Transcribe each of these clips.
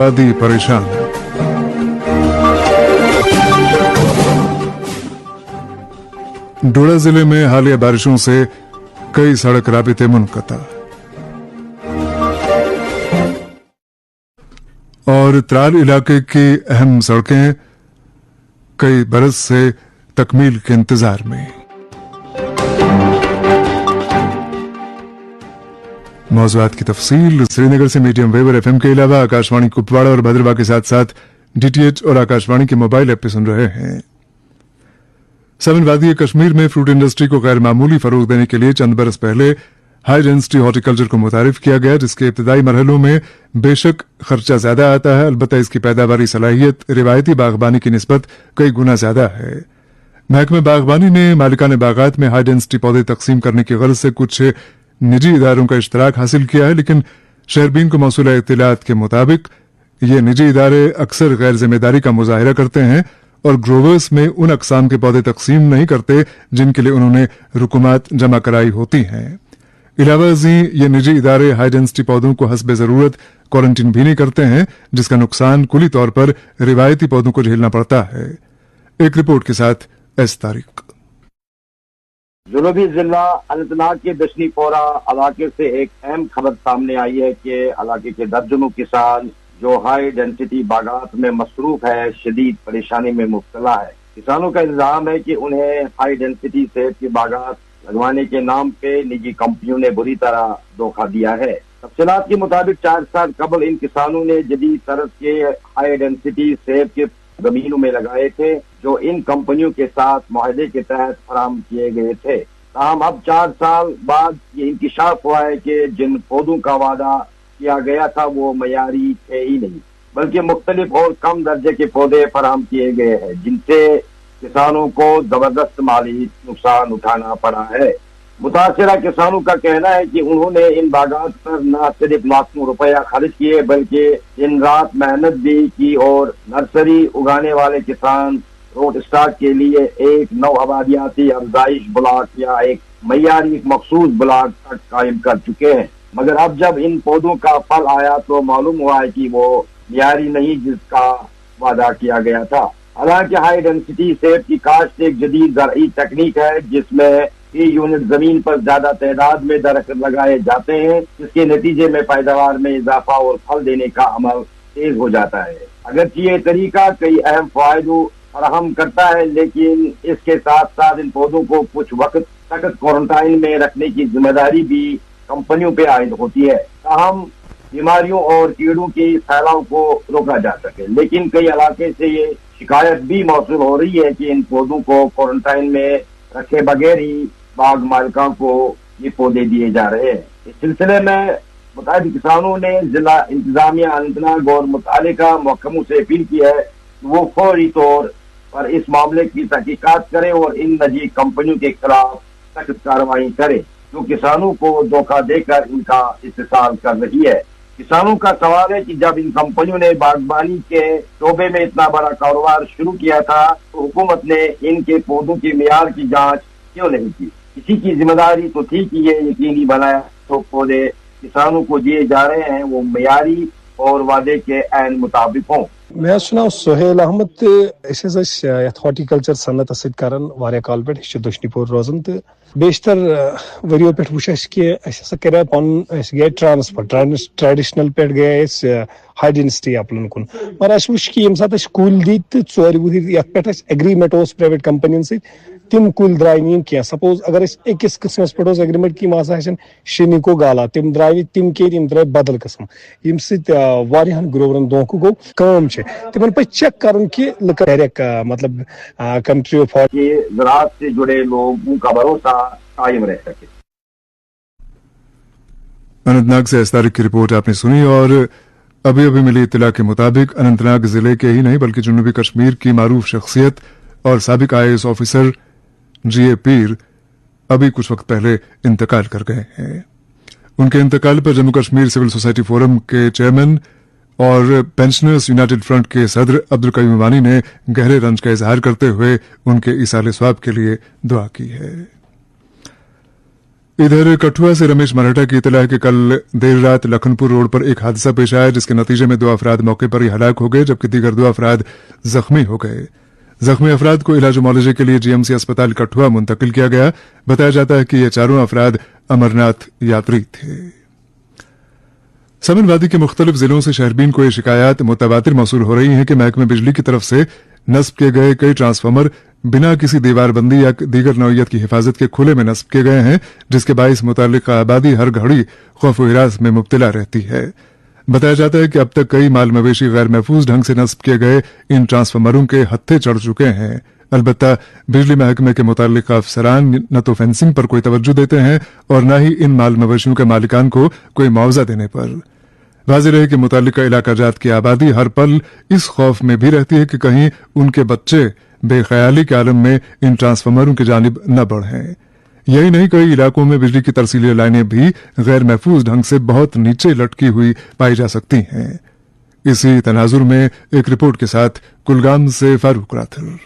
आबादी परेशान। डोडा जिले में हालिया बारिशों से कई सड़क राबिते मुनक़ता। और त्राल इलाके की अहम सड़कें कई बरस से तकमील के इंतजार में। मौज़ूआत की तफसील श्रीनगर से मीडियम वेव और एफएम के अलावा आकाशवाणी कुपवाड़ा और भद्रवाह के साथ साथ डीटीएच और आकाशवाणी के मोबाइल ऐप पे सुन रहे हैं। सबन वादी कश्मीर में फ्रूट इंडस्ट्री को गैर मामूली फरोग देने के लिए चंद बरस पहले हाई डेंसिटी हॉर्टिकल्चर को मुतारिफ किया गया, जिसके इब्तदाई मरहलों में बेशक खर्चा ज्यादा आता है, अलबत्ता इसकी पैदावारी सलाहियत रिवायती बागबानी की निस्बत कई गुना ज्यादा है। महकमे बागबानी ने मालिकाने बागात में हाई डेंसिटी पौधे तकसीम करने की गर्ज से कुछ निजी इदारों का इश्तराक हासिल किया है, लेकिन शहरबीन को मौसूला इत्तलात के मुताबिक ये निजी इदारे अक्सर गैर जिम्मेदारी का मुजाहिरा करते हैं और ग्रोवर्स में उन अकसाम के पौधे तकसीम नहीं करते जिनके लिए उन्होंने रुकुमात जमा कराई होती हैं। इलावा ये निजी इदारे हाई डेंसिटी पौधों को हस्बे जरूरत क्वारंटीन भी नहीं करते हैं, जिसका नुकसान कुली तौर पर रिवायती पौधों को झेलना पड़ता है। एक रिपोर्ट के साथ एस तारिक। जुनूबी जिला अनंतनाग के दशनीपोरा इलाके से एक अहम खबर सामने आई है कि इलाके के दर्जनों किसान जो हाई डेंसिटी बागात में मसरूफ है, शदीद परेशानी में मुब्तला है। किसानों का इल्जाम है कि उन्हें हाई डेंसिटी सेब की बागात लगवाने के नाम पे निजी कंपनियों ने बुरी तरह धोखा दिया है। तफसीलात के मुताबिक 4 साल कबल इन किसानों ने जदीद तरह के हाई डेंसिटी सेब के जमीनों में लगाए थे, जो इन कंपनियों के साथ मुआहदे के तहत फराहम किए गए थे। ताहम अब 4 साल बाद ये इंकिशाफ हुआ है कि जिन पौधों का वादा किया गया था वो मयारी थे ही नहीं, बल्कि मुख्तलिफ और कम दर्जे के पौधे फराहम किए गए हैं, जिनसे किसानों को जबरदस्त माली नुकसान उठाना पड़ा है। मुतासिरा किसानों का कहना है कि उन्होंने इन बागात पर न सिर्फ लाखों रुपया खर्च किए बल्कि दिन रात मेहनत भी की और नर्सरी उगाने वाले किसान रोड स्टॉक के लिए एक नौ आबादियाती अफजाइश ब्लॉक या एक मयारी मखसूस ब्लॉक तक कायम कर चुके हैं। मगर अब जब इन पौधों का फल आया तो मालूम हुआ है कि वो मयारी नहीं जिसका वादा किया गया था। हालांकि हाई डेंसिटी सेब की काश्त एक जदीद ज़रई तकनीक है, जिसमें 3 यूनिट जमीन पर ज्यादा तादाद में दरख्त लगाए जाते हैं, जिसके नतीजे में पैदावार में इजाफा और फल देने का अमल तेज हो जाता है। अगरचे ये तरीका कई अहम फायदों फराहम करता है, लेकिन इसके साथ साथ इन पौधों को कुछ वक्त तक क्वारंटाइन में रखने की जिम्मेदारी भी कंपनियों पे आयद होती है, ताहम बीमारियों और कीड़ों के फैलाव को रोका जा सके। लेकिन कई इलाके से ये शिकायत भी मौसूल हो रही है कि इन पौधों को क्वारंटाइन में रखे बगैर ही बाग मालिकों को ये पौधे दिए जा रहे हैं। इस सिलसिले में मुताबिक किसानों ने जिला इंतजामिया अनंतनाग और मुतालिका महकमों से अपील की है कि वो फौरी तौर पर इस मामले की तहकीकात करें और इन निजी कंपनियों के खिलाफ सख्त कार्रवाई करें जो किसानों को धोखा देकर इनका इस्तेसाल कर रही है। किसानों का सवाल है कि जब इन कंपनियों ने बागबानी के शोबे में इतना बड़ा कारोबार शुरू किया था तो हुकूमत ने इनके पौधों के मियार की जांच क्यों नहीं की। किसी की जिम्मेदारी तो थी कि ये यकीनी बनाया तो पौधे किसानों को दिए जा रहे हैं वो मियारी और वादे के ऐन मुताबिक हों। मैं नाव सोहेल अहमद हॉर्टिकल्चर सनत सत्यान काल पे दशनीपोर रोजान तो बेशतर वरियो पे वो कि कर गए ट्रांसफर ट्रेडिशनल पे गए हाई डेंसिटी अपलन कुन मगर वो कि ये सात कुल दी तो 4 वुहर ये एग्रीमेंट प्राइवेट कंपनियन सत तिम कुल द्राय नी क्या। सपोज अगर अकिस किस्मस पे एग्रीमेंट कि शिनिको गाला तिम द्राय तिम के द्राय बदल किस्म यम सत्यान ग्रोवरन धोखु गो काम तिमन पे चेक कर कि डायरेक्ट मतलब कंट्री ऑफ ज़राअत से जुड़े लोगों का भरोसा कायम रह सके। अनंतनाग से इस तारीख की रिपोर्ट आपने सुनी। और अभी अभी मिली इत्तला के मुताबिक अनंतनाग जिले के ही नहीं बल्कि जनूबी कश्मीर की मारूफ शख्सियत और साबिक IAS ऑफिसर GA पीर अभी कुछ वक्त पहले इंतकाल कर गए हैं। उनके इंतकाल पर Jammu Kashmir civil society forum के चेयरमैन और पेंशनर्स यूनाइटेड फ्रंट के सदर अब्दुल कयूम वानी ने गहरे रंज का इजहार करते हुए उनके इसाले स्वाब के लिए दुआ की है। इधर कठुआ से रमेश मराठा की इतला है कि कल देर रात लखनपुर रोड पर एक हादसा पेश आया, जिसके नतीजे में 2 अफराद मौके पर ही हलाक हो गए, जबकि दीगर 2 अफराद जख्मी हो गए। जख्मी अफराद को इलाज मुआवजे के लिए जीएमसी अस्पताल कठुआ मुंतकिल किया गया। बताया जाता है कि ये चारों अफराद अमरनाथ यात्री थे। समन वादी के मुख्तलिफ जिलों से शहरबीन को ये शिकायत मुतवातिर मौसूल हो रही हैं कि महकमे बिजली की तरफ से नस्ब किए गए कई ट्रांसफार्मर बिना किसी दीवारबंदी या दीगर नौइयत की हिफाजत के खुले में नस्ब किए गए हैं, जिसके बाइस मुतालिका आबादी हर घड़ी खौफ व हिरास में मुब्तला रहती है। बताया जाता है कि अब तक कई माल मवेशी गैर महफूज ढंग से नस्ब किए गए इन ट्रांसफार्मरों के हत्थे चढ़ चुके हैं। अलबत्ता बिजली महकमे के मुतालिका अफसरान न तो फेंसिंग पर कोई तवज्जो देते हैं और न ही इन माल मवेशियों के मालिकान को कोई मुआवजा देने पर। वाज़ेह रहे कि मुतालिका इलाका जात की आबादी हर पल इस खौफ में भी रहती है कि कहीं उनके बच्चे बेख्याली के आलम में इन ट्रांसफार्मरों की जानिब न बढ़ें। यही नहीं, कई इलाकों में बिजली की तरसीली लाइनें भी गैर महफूज ढंग से बहुत नीचे लटकी हुई पाई जा सकती हैं। इसी तनाजुर में एक रिपोर्ट के साथ कुलगाम से फारूक राथर।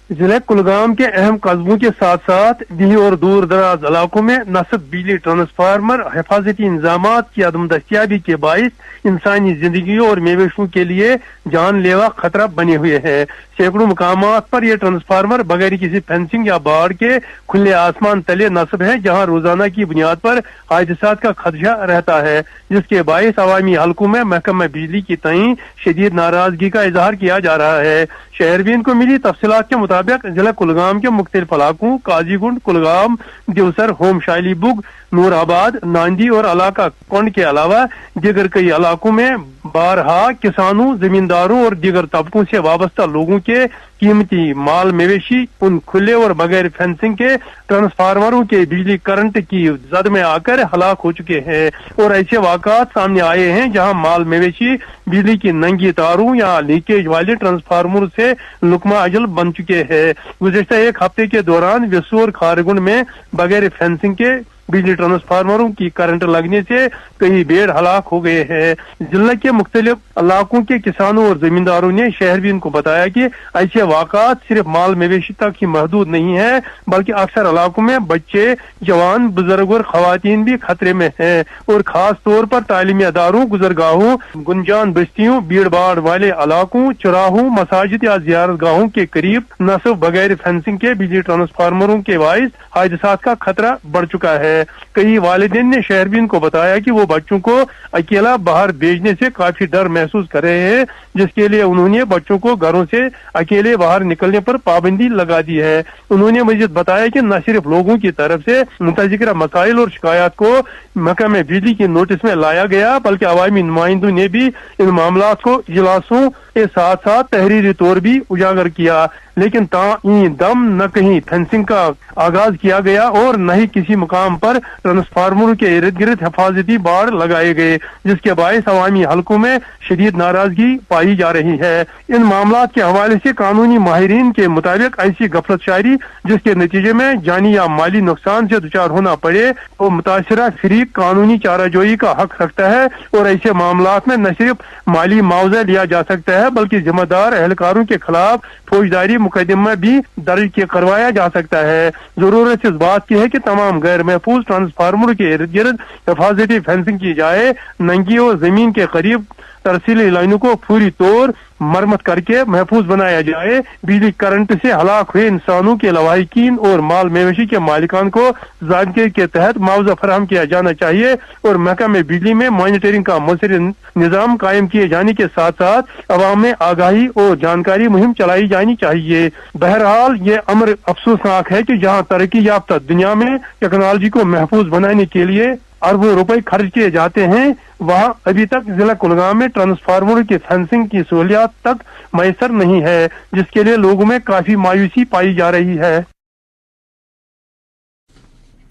जिले कुलगाम के अहम कस्बों के साथ साथ दिल्ली और दूर दराज इलाकों में नस्ब बिजली ट्रांसफार्मर हिफाजती इंतजामात की अदम दस्तियाबी के बाइस इंसानी जिंदगियों और मवेशियों के लिए जानलेवा खतरा बने हुए हैं। सैकड़ों मुकामात पर यह ट्रांसफार्मर बगैर किसी फेंसिंग या बाड़ के खुले आसमान तले नस्ब है, जहां रोजाना की बुनियाद पर हादसात का खदशा रहता है, जिसके बाइस अवामी हलकों में महकमा बिजली की तईं शदीद नाराजगी का इजहार किया जा रहा है। शहरबीन को मिली तफसीलात के मुताबिक जिला कुलगाम के मुख्तलिफ इलाकों काजीगुंड, कुलगाम, दिवसर, होम शाइली बुग, नूराबाद, नांदी और इलाका कोंड के अलावा दीगर कई इलाकों में बारहा किसानों, जमींदारों और दीगर तबकों से वाबस्ता लोगों के कीमती माल मवेशी उन खुले और बगैर फेंसिंग के ट्रांसफार्मरों के बिजली करंट की जद में आकर हलाक हो चुके हैं और ऐसे वाक़ात सामने आए हैं जहां माल मवेशी बिजली की नंगी तारों या लीकेज वाले ट्रांसफार्मर से लुकमा अजल बन चुके हैं। गुज़श्ता एक हफ्ते के दौरान विसु और खारगुंड में बगैर फेंसिंग के बिजली ट्रांसफार्मरों की करंट लगने से कई बेड़ हलाक हो गए हैं। जिले के मुख्तलिफ इलाकों के किसानों और जमींदारों ने शहरबीन को बताया कि ऐसे वाक़ात सिर्फ माल मवेशी तक ही महदूद नहीं है, बल्कि अक्सर इलाकों में बच्चे, जवान, बुजुर्ग और खवातीन भी खतरे में हैं और खास तौर पर तालीमी अदारों, गुजरगाहों, गुंजान बस्तियों, भीड़ भाड़ वाले इलाकों, चौराहों, मसाजिद या जियारत गाहों के करीब नस्ब बगैर फेंसिंग के बिजली ट्रांसफार्मरों के बाइस हादसात का खतरा बढ़ चुका है। कई वालिदैन ने शहरबीन को बताया कि वो बच्चों को अकेला बाहर भेजने से काफी डर महसूस कर रहे हैं, जिसके लिए उन्होंने बच्चों को घरों से अकेले बाहर निकलने पर पाबंदी लगा दी है। उन्होंने मजीद बताया कि न सिर्फ लोगों की तरफ से मुतज़िक्रा मसाइल और शिकायत को महकमे बिजली के नोटिस में लाया गया, बल्कि अवामी नुमाइंदों ने भी इन मामला को इजलासों के साथ साथ तहरीरी तौर भी उजागर किया, लेकिन दम न कहीं फेंसिंग का आगाज किया गया और न ही किसी मुकाम पर ट्रांसफार्मर के इर्द गिर्द हिफाजती बाड़ लगाए गए, जिसके बायस अवामी हलकों में शदीद नाराजगी पाई जा रही है। इन मामला के हवाले से कानूनी माहिरीन के मुताबिक ऐसी गफलत शायरी जिसके नतीजे में जानी या माली नुकसान से दुचार होना पड़े तो मुतासरा फरीक कानूनी चाराजोई का हक रखता है और ऐसे मामला में न सिर्फ माली मुआवजा लिया जा सकता है, बल्कि जिम्मेदार एहलकारों के खिलाफ फौजदारी मुकदमा भी दर्ज करवाया जा सकता है। जरूरत इस बात की है कि तमाम गैर महफूज ट्रांसफार्मर के इर्द गिर्द हिफाजती फेंसिंग की जाए, नंगी और जमीन के करीब तरसीली लाइनों को पूरी तौर मरम्मत करके महफूज बनाया जाए, बिजली करंट से हलाक हुए इंसानों के लवाहिकीन और माल मवेशी के मालिकान को ज़ाब्ते के तहत मुआवजा फराहम किया जाना चाहिए और महकमे बिजली में मॉनिटरिंग का मुसर निज़ाम कायम किए जाने के साथ साथ अवाम में आगाही और जानकारी मुहिम चलाई जानी चाहिए। बहरहाल ये अमर अफसोसनाक है कि जहाँ तरक्की याफ्ता दुनिया में टेक्नोलॉजी को महफूज बनाने के लिए अरबों रुपए खर्च किए जाते हैं, वहाँ अभी तक जिला कुलगाम में ट्रांसफार्मर की फेंसिंग की सहूलियत तक मैसर नहीं है, जिसके लिए लोगों में काफी मायूसी पाई जा रही है।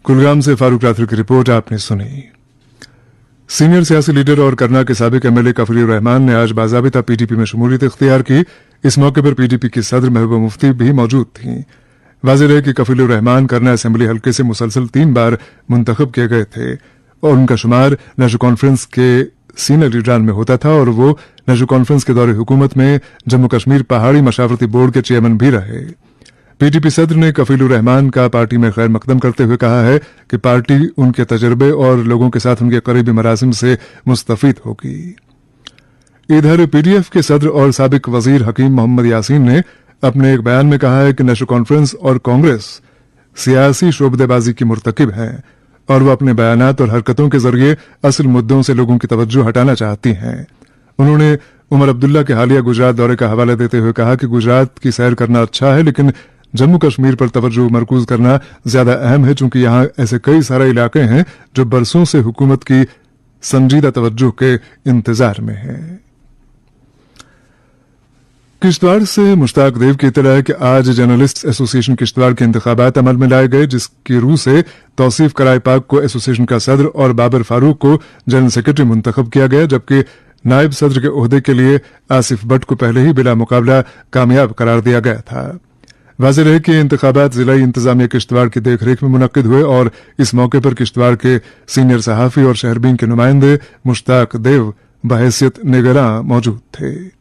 कुलगाम से फारूक राथर की रिपोर्ट आपने सुनी। सीनियर सियासी लीडर और करना के साबिक एमएलए कफील रहमान ने आज बाज़ाबिता पीडीपी में शमूलियत इख्तियार की। इस मौके पर पीडीपी की सदर महबूबा मुफ्ती भी मौजूद थीं। वाज़ेह है कि कफील रहमान करना असेंबली हल्के से मुसलसल 3 बार मुंतखब किए गए थे और उनका शुमार नेशनल कॉन्फ्रेंस के सीनियर लीडरान में होता था और वो नेशनल कॉन्फ्रेंस के दौरे हुकूमत में जम्मू कश्मीर पहाड़ी मशावरती बोर्ड के चेयरमैन भी रहे। पीटीपी सदर ने कफीलुर रहमान का पार्टी में खैर मकदम करते हुए कहा है कि पार्टी उनके तजर्बे और लोगों के साथ उनके करीबी मरासिम से मुस्तफीद होगी। इधर पीडीएफ के सदर और साबिक वजीर हकीम मोहम्मद यासीन ने अपने एक बयान में कहा है कि नेशनल कॉन्फ्रेंस और कांग्रेस सियासी शोबदेबाजी की मुर्तकिब हैं और वो अपने बयानात और हरकतों के जरिए असल मुद्दों से लोगों की तवज्जो हटाना चाहती हैं। उन्होंने उमर अब्दुल्ला के हालिया गुजरात दौरे का हवाला देते हुए कहा कि गुजरात की सैर करना अच्छा है, लेकिन जम्मू कश्मीर पर तवज्जो मरकूज करना ज्यादा अहम है, चूंकि यहाँ ऐसे कई सारे इलाके हैं जो बरसों से हुकूमत की संजीदा तवज्जो के इंतजार में हैं। किश्तवाड़ से मुश्ताक देव की इत्तला है कि आज जर्नलिस्ट एसोसिएशन किश्तवाड़ के इंतखाबात अमल में लाए गए, जिसकी रूह से तौसीफ कराई पाक को एसोसिएशन का सदर और बाबर फारूक को जनरल सेक्रेटरी मुंतखब किया गया, जबकि नायब सदर के ओहदे के लिए आसिफ भट्ट को पहले ही बिला मुकाबला कामयाब करार दिया गया था। वाज़ेह रहे कि इंतखाबात जिलाई इंतजामिया किश्तवाड़ की देखरेख में मुनक्किद हुए और इस मौके पर किश्तवाड़ के सीनियर सहाफी और शहरबीन के नुमाइंदे मुश्ताक देव बहैसियत निगरां मौजूद थे।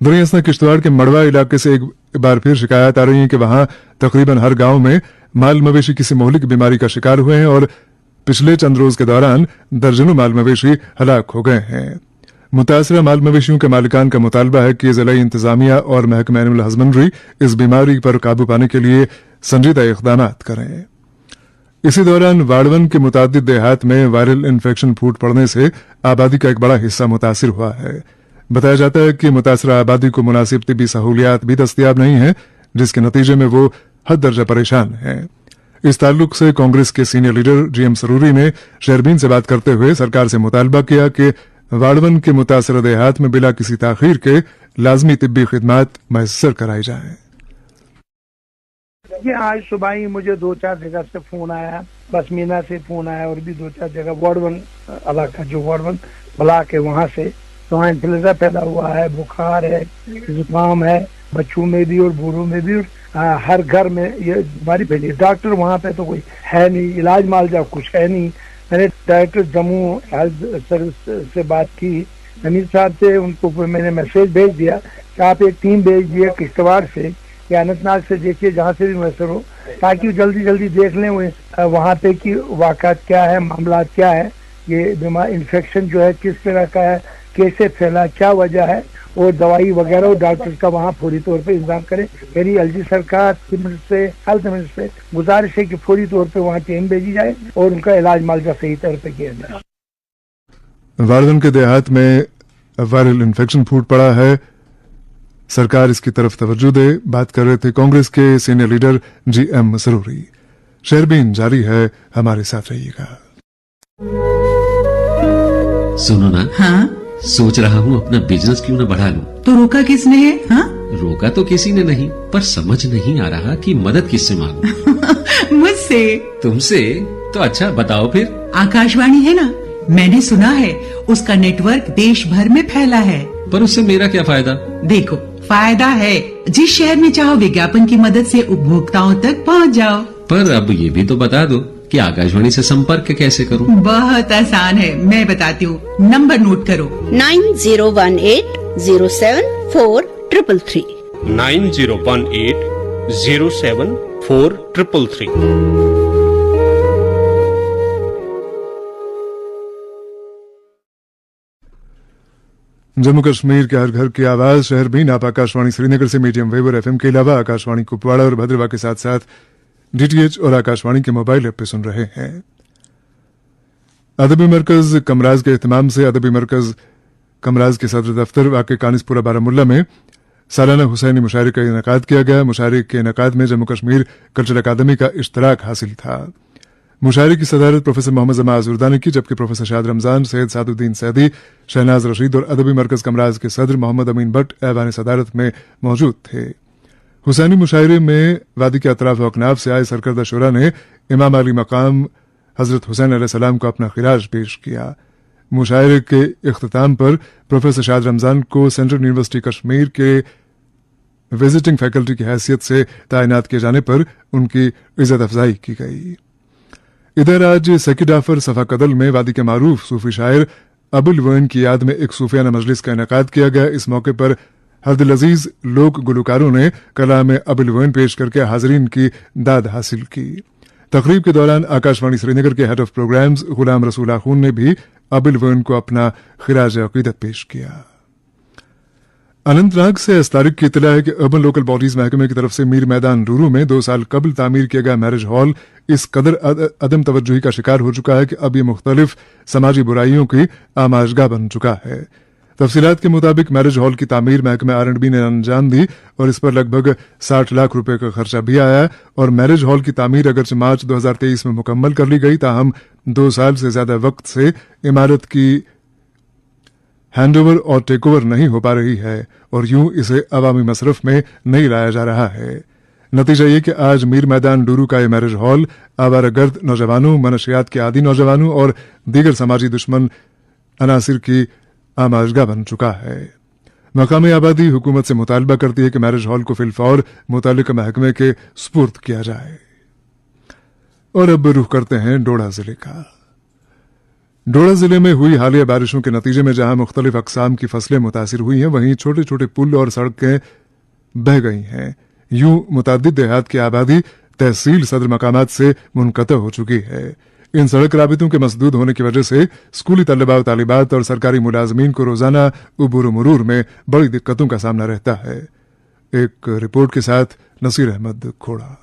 दुनिया किश्तवाड़ के मड़वा इलाके से एक बार फिर शिकायत आ रही है कि वहां तकरीबन हर गांव में माल मवेशी किसी मोहलिक बीमारी का शिकार हुए हैं और पिछले चंद रोज के दौरान दर्जनों माल मवेशी हलाक हो गए हैं। मुतासरा माल मवेशियों के मालिकान का मुतालबा है कि जिला इंतजामिया और महकमा एनिमल हस्बेंड्री इस बीमारी पर काबू पाने के लिए संजीदा इकदाम करें। इसी दौरान वाड़वन के मुतादिद देहात में वायरल इन्फेक्शन फूट पड़ने से आबादी का एक बड़ा हिस्सा मुतासिर हुआ है। बताया जाता है कि मुतासरा आबादी को मुनासिब तिब्बी सहूलियात भी दस्तियाब नहीं है, जिसके नतीजे में वो हद दर्जा परेशान हैं। इस ताल्लुक से कांग्रेस के सीनियर लीडर जीएम सरूरी ने शहरबीन से बात करते हुए सरकार से मुतालबा किया कि वाड़वन के मुतासरा देहात में बिला किसी ताखीर के लाजमी तिब्बी खिदमात मैसर कराई जाए। ये आज सुबह ही मुझे 2-4 जगह से फोन आया, बसमीना से फोन आया और भी 2-4 जगह वार्डवन इलाका जो वार्डवन ब्लॉक है वहाँ से तो वहाँ इन्फ्लुएंजा पैदा हुआ है, बुखार है, जुकाम है, बच्चों में भी और बूढ़ों में भी, और हर घर में ये बीमारी फैली। डॉक्टर वहाँ पे तो कोई है नहीं, इलाज मालजा कुछ है नहीं। मैंने डायरेक्टर जम्मू हेल्थ सर्विस से बात की, अमीर साहब से, उनको मैंने मैसेज भेज दिया कि आप एक टीम भेज दिए किश्तवाड़ से या अनंतनाग से, देखिए जहाँ से भी मैसर हो, ताकि जल्दी जल्दी देख लें वहाँ पे की वाक़ात क्या है, मामला क्या है, ये बीमार इन्फेक्शन जो है किस तरह का है, कैसे फैला, क्या वजह है, और दवाई वगैरह और डॉक्टर का वहाँ फौरी तौर पे इंतजाम करें। मेरी एलजी सरकार से हेल्थ मिनिस्टर से गुजारिश है कि फौरी तौर पे वहाँ टीम भेजी जाए और उनका इलाज मालजा सही तौर पे किया जाए। वाड़वन के देहात में वायरल इन्फेक्शन फूट पड़ा है, सरकार इसकी तरफ तवज्जो दे। बात कर रहे थे कांग्रेस के सीनियर लीडर जीएम सरूरी। शहरबीन जारी है, हमारे साथ रहिएगा। सुनो ना, हाँ? सोच रहा हूँ अपना बिजनेस क्यों न बढ़ा लूं। तो रोका किसने है? हाँ? रोका तो किसी ने नहीं, पर समझ नहीं आ रहा कि मदद किससे मांगूं। मुझसे। तुमसे? तो अच्छा बताओ फिर। आकाशवाणी है ना, मैंने सुना है उसका नेटवर्क देश भर में फैला है। पर उससे मेरा क्या फायदा? देखो, फायदा है, जिस शहर में चाहो विज्ञापन की मदद से उपभोक्ताओं तक पहुंच जाओ। पर अब ये भी तो बता दो कि आकाशवाणी से संपर्क कैसे करूं? बहुत आसान है, मैं बताती हूँ। नंबर नोट करो, 9018074333 9018074333। जम्मू कश्मीर के हर घर की आवाज शहरबीन आप आकाशवाणी श्रीनगर से मीडियम वेव और एफएम के अलावा आकाशवाणी कुपवाड़ा और भद्रवा के साथ साथ डीटीएच और आकाशवाणी के मोबाइल ऐप पे सुन रहे हैं। अदबी मरकज कमराज के एहतमाम से अदबी मरकज कमराज के सदर दफ्तर वाक़ कानिसपुरा बारामुल्ला में सालाना हुसैनी मुशायरे का इनेकाद किया गया। मुशायरे के इनेकाद में जम्मू कश्मीर कल्चरल अकादमी का इश्तराक हासिल था। मुशायरे की सदारत प्रोफेसर मोहम्मद जमा आजुर्दा ने की, जबकि प्रोफेसर शाद रमजान, सैयद सादुद्दीन सैदी, शहनाज रशीद और अदबी मरकज कमराज के सदर मोहम्मद अमीन भट्ट ऐवान सदारत में मौजूद थे। हुसैनी मुशायरे में वादी के अतराफ व अकनाफ से आए सरकर्दा शुरा ने इमाम अली मकाम हजरत हुसैन अलैहिस्सलाम को अपना खिराज पेश किया। मुशायरे के इख्तिताम पर प्रोफेसर शाद रमजान को सेंट्रल यूनिवर्सिटी कश्मीर के विजिटिंग फैकल्टी की हैसियत से तैनात किए जाने पर उनकी इज्जत अफजाई की गई। इधर आज सेकिडाफर सफा कदल में वादी के मारूफ सूफी शायर अबुल वैन की याद में एक सूफियाना मजलिस का इनेकाद किया गया। इस मौके पर हरदिल अजीज लोक गुलकारों ने कलाम अबिलवन पेश करके हाजरीन की दाद हासिल की। तकरीब के दौरान आकाशवाणी श्रीनगर के head of programs Ghulam Rasool आखून ने भी अबिलवन को अपना खिराज अकीदत पेश किया। अनंतनाग से इस तारीख की इतला है कि अर्बन लोकल बॉडीज महकमे की तरफ से मीर मैदान डूरू में 2 साल कबल तामीर किया गया मैरिज हॉल इस कदर अदम तवज्जुही का शिकार हो चुका है कि अब ये मुख्तलिफ समाजी बुराइयों की आमाशगाह बन चुका है। तफसीलात के मुताबिक मैरिज हॉल की तामीर महकमे R&B ने अंजाम दी और इस पर लगभग 60 लाख रुपए का खर्चा भी आया और मैरिज हॉल की तामीर अगरचे मार्च 2023 में मुकम्मल कर ली गई, ताहम 2 साल से ज्यादा वक्त से इमारत की हैंडओवर और टेक ओवर नहीं हो पा रही है और यूं इसे अवामी मसरफ में नहीं लाया जा रहा है। नतीजा ये कि आज मीर मैदान डूरू का ये मैरिज हॉल आवारागर्द नौजवानों, मनशियात के आदी नौजवानों और दीगर समाजी दुश्मन अनासिर की आमाशगाह बन चुका है। मकामी आबादी हुकूमत से मुतालबा करती है कि मैरिज हॉल को फिलफौर मुतालिका महकमे के सुपुर्द किया जाए। और अब रुख करते हैं डोडा जिले का। डोडा जिले में हुई हालिया बारिशों के नतीजे में जहां मुख्तलिफ अकसाम की फसलें मुतासिर हुई हैं, वहीं छोटे छोटे पुल और सड़कें बह गई हैं। यूं मुतअद्दिद देहात की आबादी तहसील सदर मकामात से मुनक़ता हो चुकी है। इन सड़क राबितों के मसदूद होने की वजह से स्कूली तलबा तालिबात और सरकारी मुलाजमीन को रोजाना उबूर मरूर में बड़ी दिक्कतों का सामना रहता है। एक रिपोर्ट के साथ नसीर अहमद खोड़ा।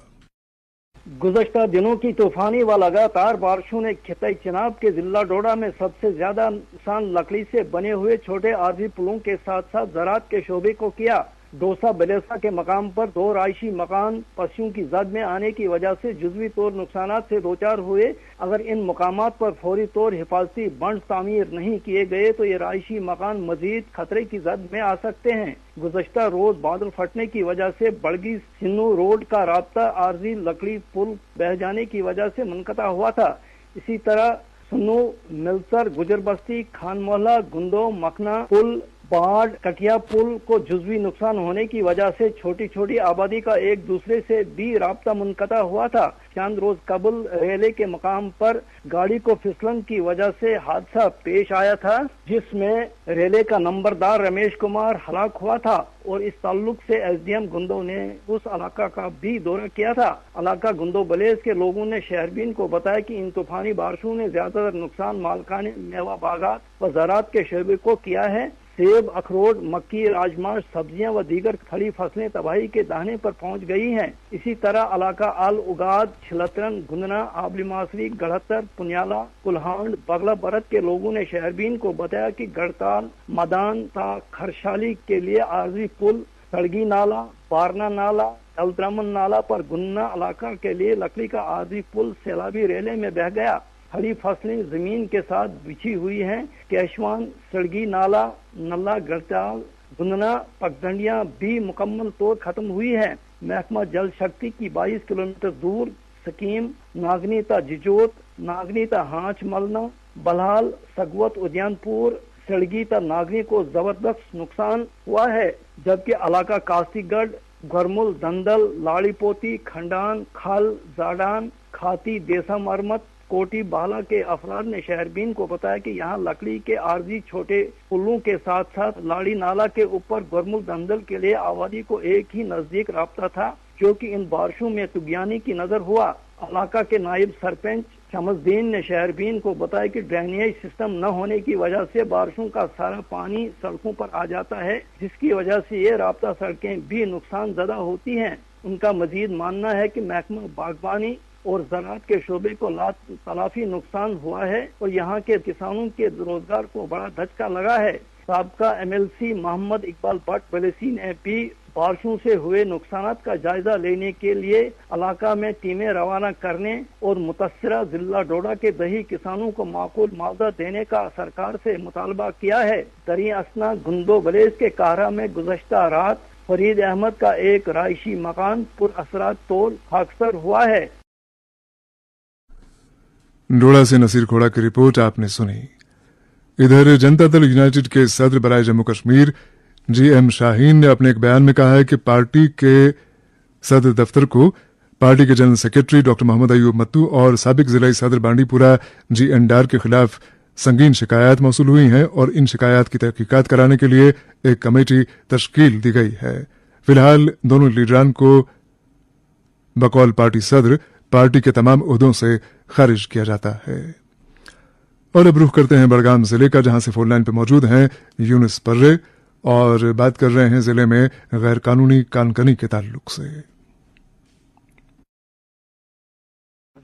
गुज़श्ता दिनों की तूफानी व लगातार बारिशों ने खिताई चिनाब के जिला डोडा में सबसे ज्यादा नुकसान लकड़ी से बने हुए छोटे आरजी पुलों के साथ साथ ज़राअत के शोबे को किया। डोसा बलेसा के मकाम पर 2 राइशी मकान पशुओं की जद में आने की वजह से जुज़वी तौर नुकसानात से दोचार हुए। अगर इन मकामात पर फौरी तौर हिफाजती बंड तामीर नहीं किए गए तो ये राइशी मकान मजीद खतरे की जद में आ सकते हैं। गुज़श्ता रोज बादल फटने की वजह से बड़गी सिन्नू रोड का राब्ता आरजी लकड़ी पुल बह जाने की वजह से मुनक़ता हुआ था। इसी तरह सुन्नू मिलसर गुजर बस्ती खान मोहल्ला गुंदो मखना पुल बाढ़ कटिया पुल को जुज़वी नुकसान होने की वजह से छोटी छोटी आबादी का एक दूसरे से भी राब्ता मुनक़ता हुआ था। चंद रोज कबल रेले के मकाम पर गाड़ी को फिसलन की वजह से हादसा पेश आया था, जिसमें रेले का नंबरदार रमेश कुमार हलाक हुआ था और इस ताल्लुक से SDM गुंदो ने उस इलाका का भी दौरा किया था। इलाका गुंदो बलेज के लोगों ने शहरबीन को बताया कि इन तूफानी बारिशों ने ज्यादातर नुकसान मालकाने मेवा बागात व ज़राअत के शोबे को किया है। सेब, अखरोट, मक्की, राजमाश, सब्जियां व दीगर खड़ी फसलें तबाही के दाने पर पहुंच गई हैं। इसी तरह इलाका आल उगाद, छिलतरन, गुंदना, आबली मासरी, गढ़तर, पुनियाला, कुल्हांड, बगला बरत के लोगों ने शहरबीन को बताया कि गढ़ताल, मदान ता खरशाली के लिए आरजी पुल, सड़गी नाला, बारना नाला, दलद्रमन नाला पर गुन्ना इलाका के लिए लकड़ी का आरजी पुल सैलाबी रेले में बह गया। खड़ी फसलें जमीन के साथ बिछी हुई हैं। कैशवान, सड़गी नाला, नल्ला, गढ़ताल, गुंदना, पगडंडियां भी मुकम्मल तौर खत्म हुई है। महकमा जल शक्ति की 22 किलोमीटर दूर स्कीम नागनीता जिजोत, नागनीता हांच मलना, बलहाल, सगवत, उद्यानपुर, सड़गीता नागनी को जबरदस्त नुकसान हुआ है, जबकि इलाका कास्तीगढ़, गरमुल, दंदल, लाड़ीपोती, खंडान, खल, जाडान, खाती, देसा मरमत, कोटी बाला के अफराद ने शहरबीन को बताया कि यहाँ लकड़ी के आरजी छोटे पुलों के साथ साथ लाड़ी नाला के ऊपर गरमुल दंदल के लिए आबादी को एक ही नजदीक राब्ता था, जो कि इन बारिशों में तुगयानी की नजर हुआ। इलाका के नायब सरपंच शमसदीन ने शहरबीन को बताया कि ड्रेनेज सिस्टम न होने की वजह से बारिशों का सारा पानी सड़कों पर आ जाता है, जिसकी वजह से ये राब्ता सड़कें भी नुकसान ज़्यादा होती हैं। उनका मजीद मानना है कि महकमा बागबानी और ज़राअत के शोबे को तलाफी नुकसान हुआ है और यहाँ के किसानों के रोजगार को बड़ा धचका लगा है। साबका MLC मोहम्मद इकबाल भट्ट बलेसी ने भी बारिशों से हुए नुकसान का जायजा लेने के लिए इलाका में टीमें रवाना करने और मुतस्सिरा जिला डोडा के दही किसानों को माकूल मुआवजा देने का सरकार से मुतालबा किया है। दरी असना गुंदो बलेज के कारा में गुज़श्ता रात फरीद अहमद का एक राइशी मकान पुरअसरात तौर खाकसर हुआ है। डोडा से नसीर खोड़ा की रिपोर्ट आपने सुनी। इधर जनता दल यूनाइटेड के सदर बराए जम्मू कश्मीर GM शाहीन ने अपने एक बयान में कहा है कि पार्टी के सदर दफ्तर को पार्टी के general secretary doctor Mohammad Ayub Mattu और साबिक जिला सदर बांडीपुरा GN डार के खिलाफ संगीन शिकायत मौसूल हुई हैं और इन शिकायत की तहकीकात कराने के लिए एक कमेटी तश्कील दी गई है। फिलहाल दोनों लीडरान को बकौल पार्टी सदर पार्टी के तमाम ओहदों से खारिज किया जाता है। और अब रुख करते हैं बड़गाम जिले का, जहां से फोन लाइन पर मौजूद हैं यूनुस पर्रे और बात कर रहे हैं जिले में गैर कानूनी कानकनी के ताल्लुक से।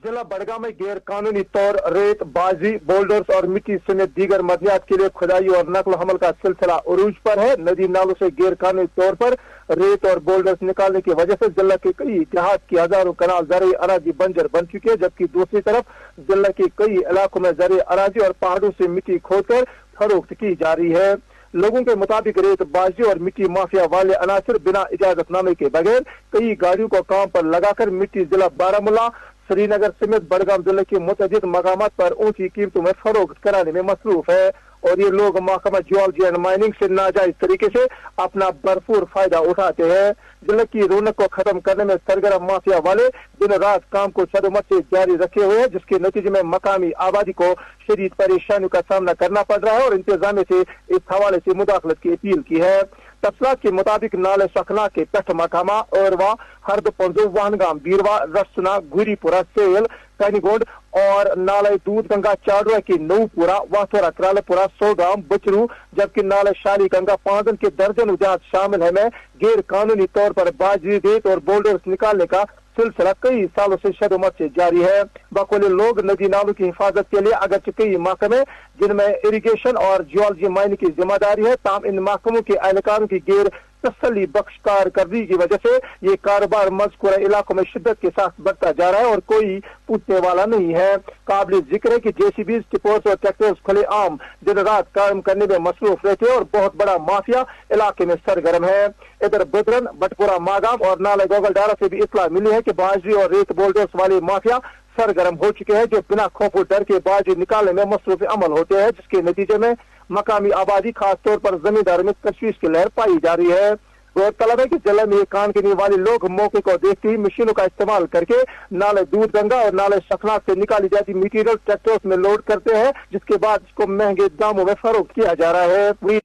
जिला बड़गाम में गैर कानूनी तौर रेत, बाजी, बोल्डर्स और मिट्टी समेत दीगर मदनियात के लिए खुदाई और नकल हमल का सिलसिला उरूज पर है। नदी नालों से गैर कानूनी तौर पर रेत और बोल्डर्स निकालने की वजह से जिला के कई देहात की हजारों कनाल ज़राई अराजी बंजर बन चुके हैं, जबकि दूसरी तरफ जिला के कई इलाकों में ज़राई अराजी और पहाड़ों से मिट्टी खोदकर फरोख्त की जा रही है। लोगों के मुताबिक रेत बाजी और मिट्टी माफिया वाले अनासर बिना इजाजतनामे के बगैर कई गाड़ियों को काम पर लगाकर मिट्टी जिला बारामूला, श्रीनगर समेत बड़गाम जिले के मुतअद्दिद मकामात पर ऊंची कीमतों में फरोख्त कराने में मसरूफ है और ये लोग महकमा जियोलॉजी एंड माइनिंग से नाजायज तरीके से अपना भरपूर फायदा उठाते हैं। जिले की रौनक को खत्म करने में सरगर्म माफिया वाले दिन रात काम को सदमत से जारी रखे हुए हैं, जिसके नतीजे में मकामी आबादी को शदीद परेशानियों का सामना करना पड़ रहा है और इंतजामिया से इस हवाले से मुदाखलत की अपील की है। तफसीलात के मुताबिक नाले सखना के पेठ मकामा, औरवा, हरद पंजो, वाहनगाम, बीरवा, रसना, गुरीपुरा, सेल, कैनीगोड और नाले दूध गंगा चाडुआ की नऊपुरा, वाथोरा, करालपुरा, सोगाम, बचरू, जबकि नाले शाली गंगा पांदन के दर्जन उजात शामिल है में गैर कानूनी तौर पर बाजी, रेत और बोल्डर्स निकालने का सिलसिला कई सालों से शदोमत से जारी है। बकौले लोग नदी नालों की हिफाजत के लिए अगरचे कई महकमे जिनमें इरिगेशन और जियोलॉजी माइनिंग की जिम्मेदारी है, ताम इन महकमों के एहलकारों की गैर तसल्ली बख्श कारकर्दगी की वजह से ये कारोबार मज़कूरा इलाकों में शिद्दत के साथ बढ़ता जा रहा है और कोई पूछने वाला नहीं है। काबिल जिक्र है कि जेसीबी, टिपोर्स और ट्रैक्टर्स खुले आम दिन रात काम करने में मसरूफ रहते हैं और बहुत बड़ा माफिया इलाके में सरगर्म है। इधर बुदरन, बटपुरा, मागाम और नाले गोगलडारा से भी इत्तला मिली है कि बाजी और रेत बोल्डर्स वाले माफिया सरगर्म हो चुके हैं, जो बिना खौफ और डर के बाजी निकालने में मसरूफ अमल होते हैं, जिसके नतीजे में मकामी आबादी खास तौर पर जमींदार में तशवीश की लहर पाई जा रही है। गौरतलब है कि जिले में कान गिनने वाले लोग मौके को देखते ही मशीनों का इस्तेमाल करके नाले दूध गंगा और नाले सखना से निकाली जाती मटीरियल ट्रैक्टर्स में लोड करते हैं, जिसके बाद इसको महंगे दामों में फरोख्त किया जा रहा है।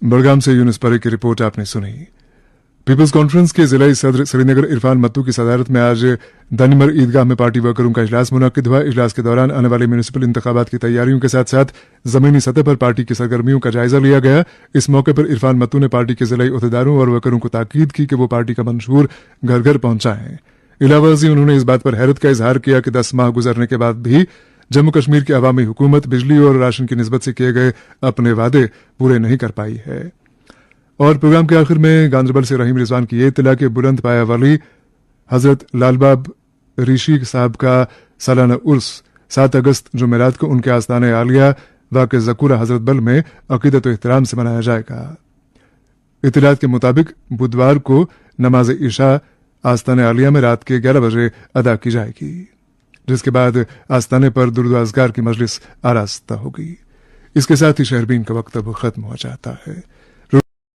बड़गाम से यूनुस परे की रिपोर्ट आपने सुनी। पीपल्स कॉन्फ्रेंस के जिलाई सदर श्रीनगर इरफान मत्तू की सदारत में आज दानिमर ईदगाह में पार्टी वर्करों का इजलास मुनक्किद हुआ। इजलास के दौरान आने वाले म्यूनिसिपल इंतखाबात की तैयारियों के साथ साथ जमीनी सतह पर पार्टी की सरगर्मियों का जायजा लिया गया। इस मौके पर इरफान मत्तू ने पार्टी के जिलाई ओहदेदारों और वर्करों को ताकीद की कि वो पार्टी का मंशूर घर घर पहुंचाएं। इलावाजी उन्होंने इस बात पर हैरत का इजहार किया कि 10 माह गुजरने के बाद भी जम्मू कश्मीर की अवामी हुकूमत बिजली और राशन की निस्बत से किए गए अपने वादे पूरे नहीं कर पाई है। और प्रोग्राम के आखिर में गांधरबल से रहीम रिजवान की ये इत्तला के बुलंद पाया वाली हजरत लालबाब ऋषि साहब का सालाना उर्स 7 अगस्त जुमेरात को उनके आस्ताने आलिया वाक़ ज़कूरा हजरत बल में अकीदत व एहतराम से मनाया जाएगा। इत्तलात के मुताबिक बुधवार को नमाज इशा आस्ताने आलिया में रात के 11 बजे अदा की जाएगी, जिसके बाद आस्ताने पर दुरूद अज़कार की मजलिस आरास्ता होगी। इसके साथ ही शहरबीन का वक्त अब खत्म हो जाता है।